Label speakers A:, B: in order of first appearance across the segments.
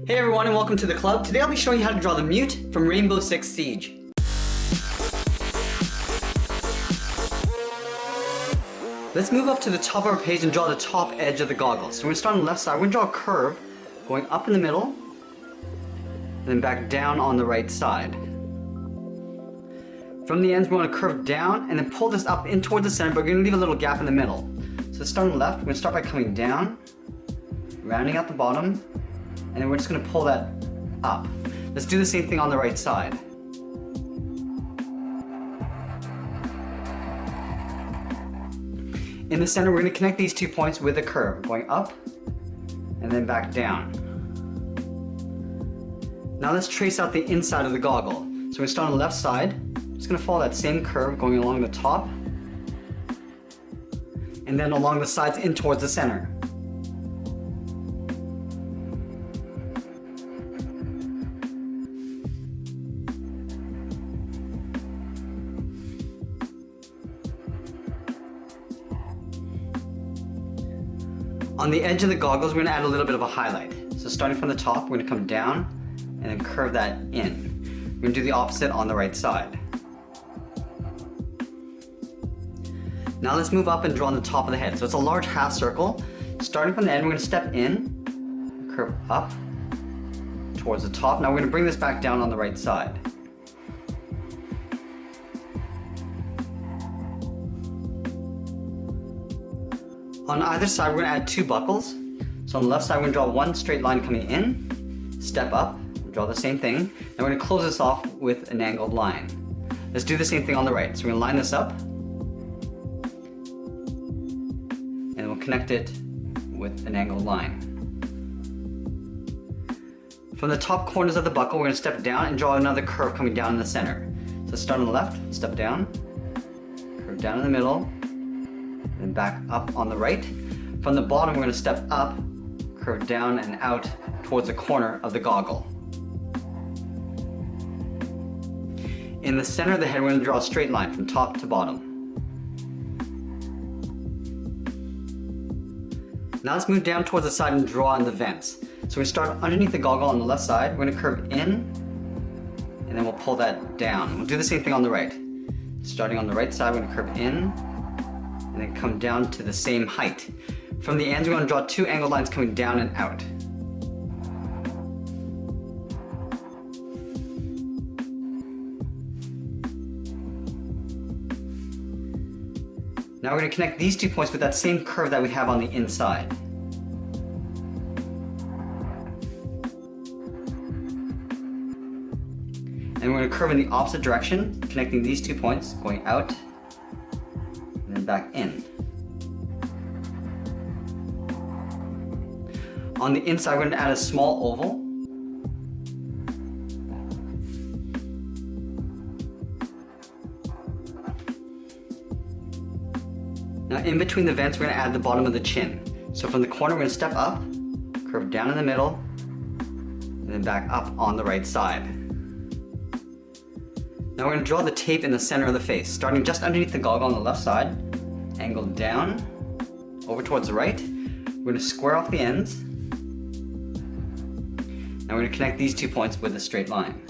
A: Hey everyone and welcome to the club. Today I'll be showing you how to draw the mute from Rainbow Six Siege. Let's move up to the top of our page and draw the top edge of the goggles. So we're going to start on the left side. We're going to draw a curve going up in the middle and then back down on the right side. From the ends we're going to curve down and then pull this up in towards the center, but we're going to leave a little gap in the middle. So let's start on the left. We're going to start by coming down, rounding out the bottom, and then we're just going to pull that up. Let's do the same thing on the right side. In the center, we're going to connect these 2 points with a curve, going up and then back down. Now let's trace out the inside of the goggle. So we're going to start on the left side. Just going to follow that same curve going along the top and then along the sides in towards the center. On the edge of the goggles, we're going to add a little bit of a highlight. So starting from the top, we're going to come down and then curve that in. We're going to do the opposite on the right side. Now let's move up and draw on the top of the head. So it's a large half circle. Starting from the end, we're going to step in, curve up towards the top. Now we're going to bring this back down on the right side. On either side, we're going to add 2 buckles. So on the left side, we're going to draw one straight line coming in, step up, draw the same thing, and we're going to close this off with an angled line. Let's do the same thing on the right. So we're going to line this up, and we'll connect it with an angled line. From the top corners of the buckle, we're going to step down and draw another curve coming down in the center. So start on the left, step down, curve down in the middle, and back up on the right. From the bottom, we're going to step up, curve down and out towards the corner of the goggle. In the center of the head, we're going to draw a straight line from top to bottom. Now let's move down towards the side and draw in the vents. So we start underneath the goggle on the left side. We're going to curve in, and then we'll pull that down. We'll do the same thing on the right. Starting on the right side, we're going to curve in, and then come down to the same height. From the ends, we're going to draw 2 angled lines coming down and out. Now we're going to connect these 2 points with that same curve that we have on the inside. And we're going to curve in the opposite direction, connecting these 2 points, going out and then back in. On the inside, we're going to add a small oval. Now in between the vents, we're going to add the bottom of the chin. So from the corner, we're going to step up, curve down in the middle, and then back up on the right side. Now we're going to draw the tape in the center of the face, starting just underneath the goggle on the left side, angled down, over towards the right. We're going to square off the ends. Now we're going to connect these 2 points with a straight line.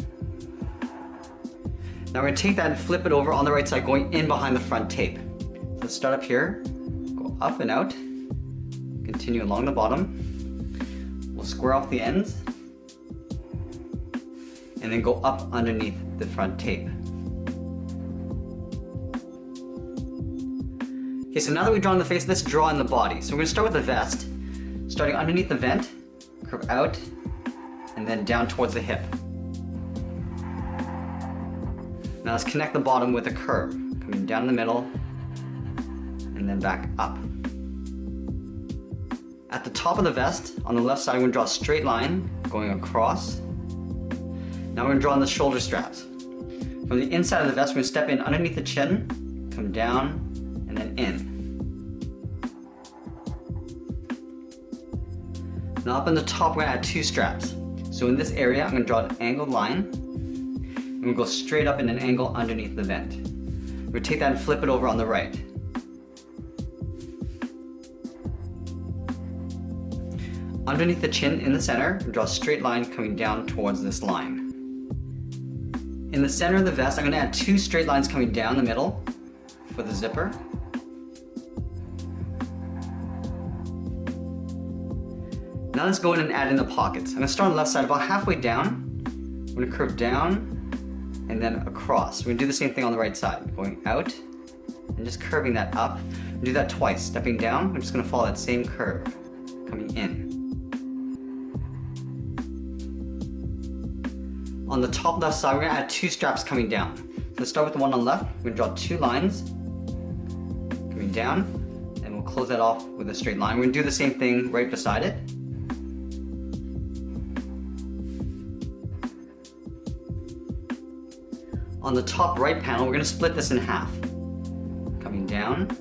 A: Now we're going to take that and flip it over on the right side, going in behind the front tape. So let's start up here, go up and out, continue along the bottom. We'll square off the ends, and then go up underneath the front tape. Okay, so now that we've drawn the face, let's draw in the body. So we're going to start with the vest, starting underneath the vent, curve out, and then down towards the hip. Now let's connect the bottom with a curve, coming down in the middle, and then back up. At the top of the vest, on the left side, we're going to draw a straight line, going across. Now we're going to draw on the shoulder straps. From the inside of the vest, we're going to step in underneath the chin, come down, and then in. Now up on the top, we're going to add 2 straps. So in this area, I'm going to draw an angled line, and we'll go straight up in an angle underneath the vent. We'll take that and flip it over on the right. underneath the chin in the center, draw a straight line coming down towards this line. In the center of the vest, I'm going to add 2 straight lines coming down the middle for the zipper. Now let's go in and add in the pockets. I'm going to start on the left side about halfway down. I'm going to curve down and then across. We're going to do the same thing on the right side, going out and just curving that up. Do that twice. Stepping down, we're just going to follow that same curve, coming in. On the top left side, we're going to add 2 straps coming down. So let's start with the one on the left. We're going to draw 2 lines coming down, and we'll close that off with a straight line. We're going to do the same thing right beside it. On the top right panel, we're going to split this in half, coming down,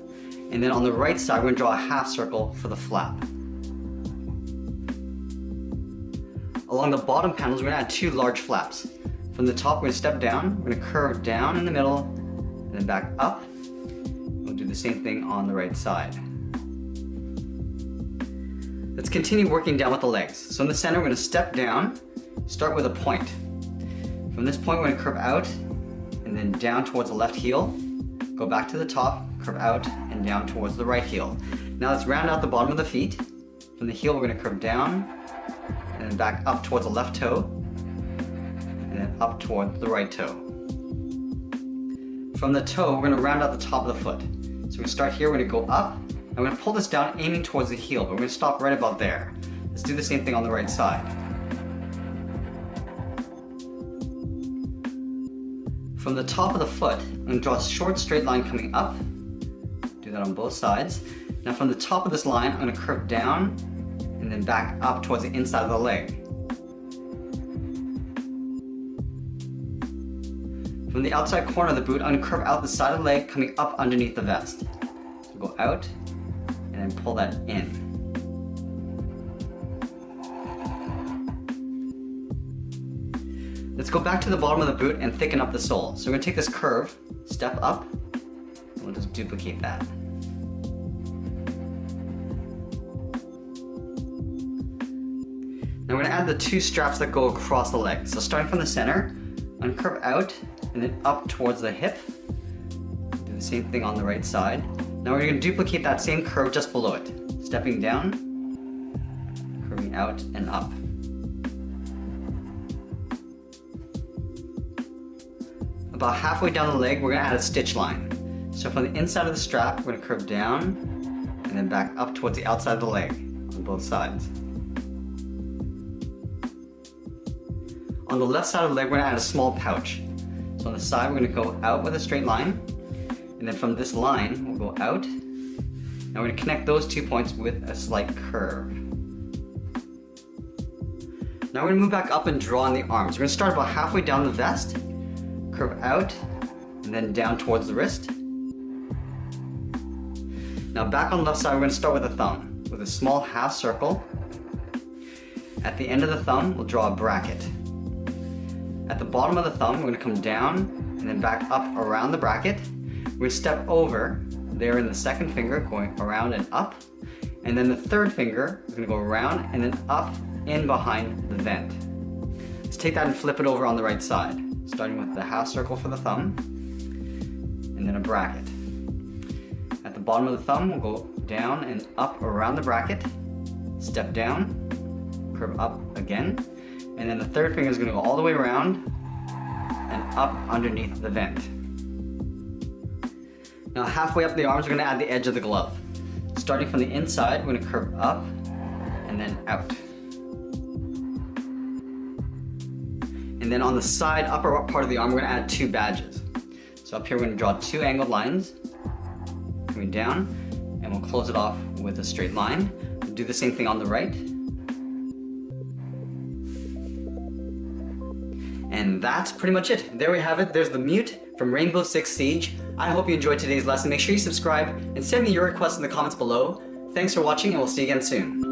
A: and then on the right side, we're going to draw a half circle for the flap. Along the bottom panels, we're going to add 2 large flaps. From the top, we're going to step down, we're going to curve down in the middle, and then back up. We'll do the same thing on the right side. Let's continue working down with the legs. So in the center, we're going to step down, start with a point. From this point, we're going to curve out, and then down towards the left heel, go back to the top, curve out, and down towards the right heel. Now let's round out the bottom of the feet. From the heel, we're going to curve down, and then back up towards the left toe, and then up towards the right toe. From the toe, we're going to round out the top of the foot. So we start here, we're going to go up, and we're going to pull this down, aiming towards the heel, but we're going to stop right about there. Let's do the same thing on the right side. From the top of the foot, I'm going to draw a short straight line coming up. Do that on both sides. Now from the top of this line, I'm going to curve down and then back up towards the inside of the leg. From the outside corner of the boot, I'm going to curve out the side of the leg coming up underneath the vest. So go out and then pull that in. Let's go back to the bottom of the boot and thicken up the sole. So we're going to take this curve, step up, and we'll just duplicate that. Now we're going to add the 2 straps that go across the leg. So starting from the center, I'm going to curve out and then up towards the hip. Do the same thing on the right side. Now we're going to duplicate that same curve just below it. Stepping down, curving out and up. About halfway down the leg, we're going to add a stitch line. So from the inside of the strap, we're going to curve down and then back up towards the outside of the leg on both sides. On the left side of the leg, we're going to add a small pouch. So on the side, we're going to go out with a straight line, and then from this line, we'll go out. Now we're going to connect those 2 points with a slight curve. Now we're going to move back up and draw on the arms. We're going to start about halfway down the vest, curve out, and then down towards the wrist. Now back on the left side, we're going to start with a thumb, with a small half circle. At the end of the thumb, we'll draw a bracket. At the bottom of the thumb, we're going to come down and then back up around the bracket. We're going to step over there in the second finger, going around and up. And then the third finger is going to go around and then up in behind the vent. Let's take that and flip it over on the right side, starting with the half circle for the thumb and then a bracket. At the bottom of the thumb, we'll go down and up around the bracket, step down, curve up again, and then the third finger is going to go all the way around and up underneath the vent. Now halfway up the arms, we're going to add the edge of the glove. Starting from the inside, we're going to curve up and then out. And then on the side, upper part of the arm, we're going to add 2 badges. So up here, we're going to draw 2 angled lines, coming down, and we'll close it off with a straight line. We'll do the same thing on the right. And that's pretty much it. There we have it. There's the mute from Rainbow Six Siege. I hope you enjoyed today's lesson. Make sure you subscribe and send me your requests in the comments below. Thanks for watching, and we'll see you again soon.